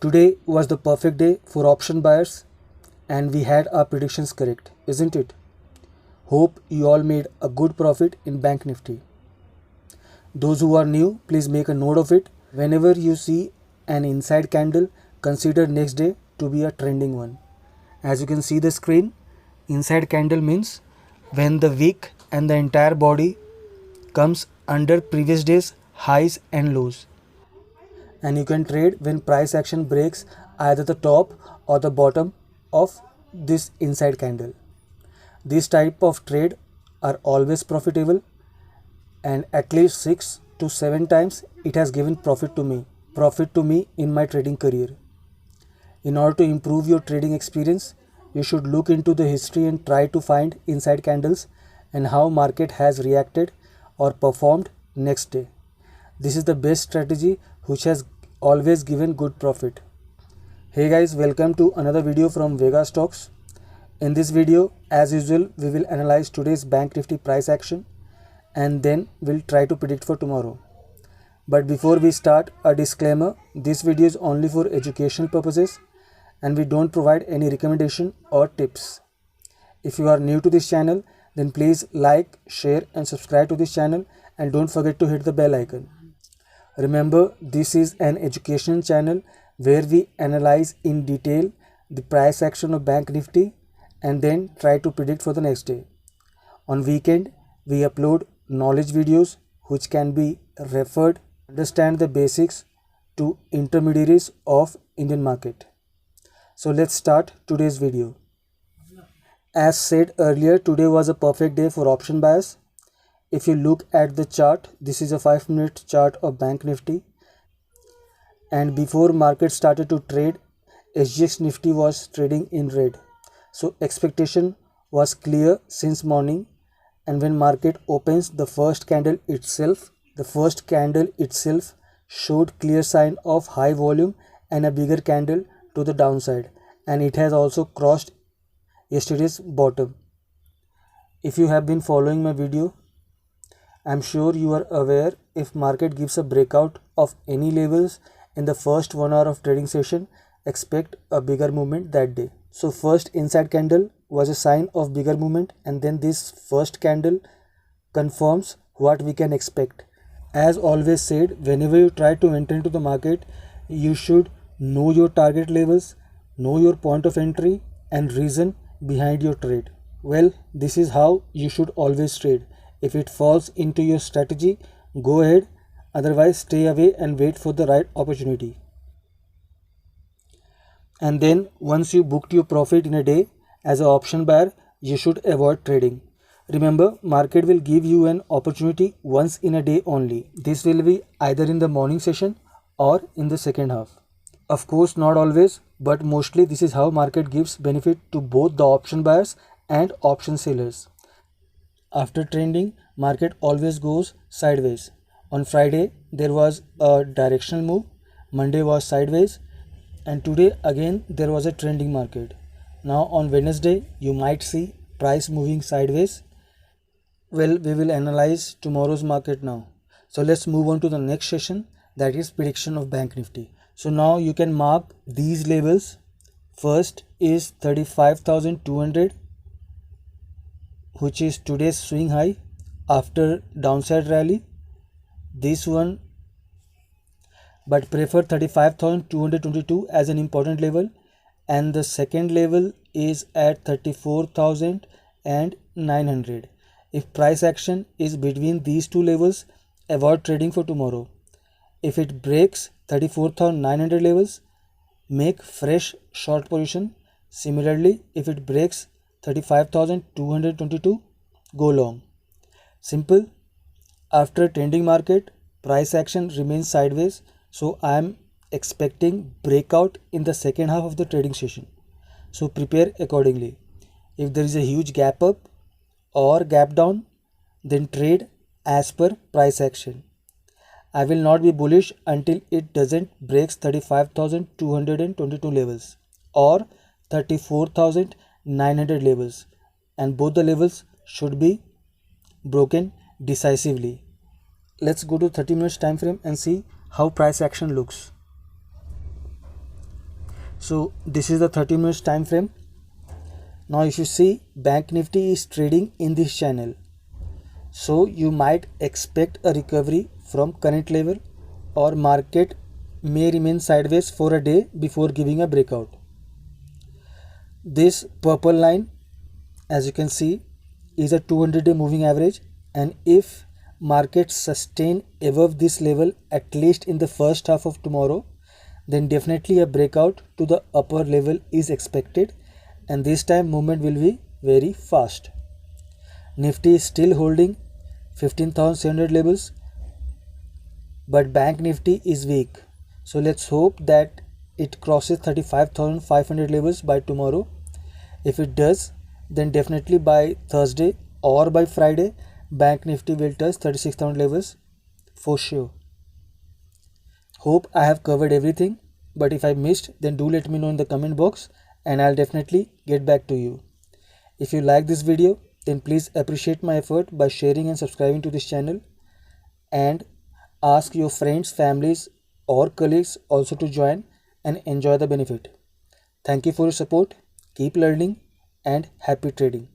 Today was the perfect day for option buyers and we had our predictions correct, isn't it? Hope you all made a good profit in Bank Nifty. Those who are new, please make a note of it. Whenever you see an inside candle, consider next day to be a trending one. As you can see the screen, inside candle means when the wick and the entire body comes under previous day's highs and lows. And you can trade when price action breaks either the top or the bottom of this inside candle. This type of trade are always profitable, and at least 6 to 7 times it has given profit to me in my trading career. In order to improve your trading experience, you should look into the history and try to find inside candles and how market has reacted or performed next day. This is the best strategy which has always given good profit. Hey guys, welcome to another video from Vega Stocks. In this video, as usual, we will analyze today's Bank Nifty price action and then we'll try to predict for tomorrow. But before we start, a disclaimer: this video is only for educational purposes and we don't provide any recommendation or tips. If you are new to this channel, then please like, share and subscribe to this channel and don't forget to hit the bell icon. Remember, this is an educational channel where we analyze in detail the price action of Bank Nifty and then try to predict for the next day. On weekend, we upload knowledge videos which can be referred to understand the basics to intermediaries of Indian market. So let's start today's video. As said earlier, today was a perfect day for option buyers. If you look at the chart, this is a 5-minute chart of Bank Nifty, and before market started to trade, SGX Nifty was trading in red. So expectation was clear since morning, and when market opens, the first candle itself showed clear sign of high volume and a bigger candle to the downside, and it has also crossed yesterday's bottom. If you have been following my video, I'm sure you are aware if market gives a breakout of any levels in the first 1 hour of trading session, expect a bigger movement that day. So first inside candle was a sign of bigger movement, and then this first candle confirms what we can expect. As always said, whenever you try to enter into the market, you should know your target levels, know your point of entry and reason behind your trade. Well, this is how you should always trade. If it falls into your strategy, go ahead, otherwise stay away and wait for the right opportunity. And then once you booked your profit in a day as an option buyer, you should avoid trading. Remember, market will give you an opportunity once in a day only. This will be either in the morning session or in the second half. Of course, not always, but mostly this is how market gives benefit to both the option buyers and option sellers. After trending, market always goes sideways. On Friday, there was a directional move. Monday was sideways. And today again there was a trending market. Now on Wednesday, you might see price moving sideways. Well, we will analyze tomorrow's market now. So let's move on to the next session, that is prediction of Bank Nifty. So now you can mark these levels. First is 35,200, which is today's swing high after downside rally. This one, but prefer 35,222 as an important level, and the second level is at 34,900. If price action is between these two levels, avoid trading for tomorrow. If it breaks 34,900 levels, make fresh short position. Similarly, if it breaks 35,222, go long. Simple. After trending market, price action remains sideways, so I am expecting breakout in the second half of the trading session. So prepare accordingly. If there is a huge gap up or gap down, then trade as per price action. I will not be bullish until it doesn't breaks 35,222 levels or 34,900 levels, and both the levels should be broken decisively. Let's go to 30 minutes time frame and see how price action looks. So this is the 30 minutes time frame. Now if you see, Bank Nifty is trading in this channel. So you might expect a recovery from current level, or market may remain sideways for a day before giving a breakout. This purple line, as you can see, is a 200-day moving average, and if markets sustain above this level at least in the first half of tomorrow, then definitely a breakout to the upper level is expected, and this time movement will be very fast. Nifty is still holding 15,700 levels, but Bank Nifty is weak. So let's hope that it crosses 35,500 levels by tomorrow. If it does, then definitely by Thursday or by Friday, Bank Nifty will touch 36,000 levels for sure. Hope I have covered everything, but if I missed, then do let me know in the comment box and I'll definitely get back to you. If you like this video, then please appreciate my effort by sharing and subscribing to this channel, and ask your friends, families or colleagues also to join and enjoy the benefit. Thank you for your support. Keep learning and happy trading.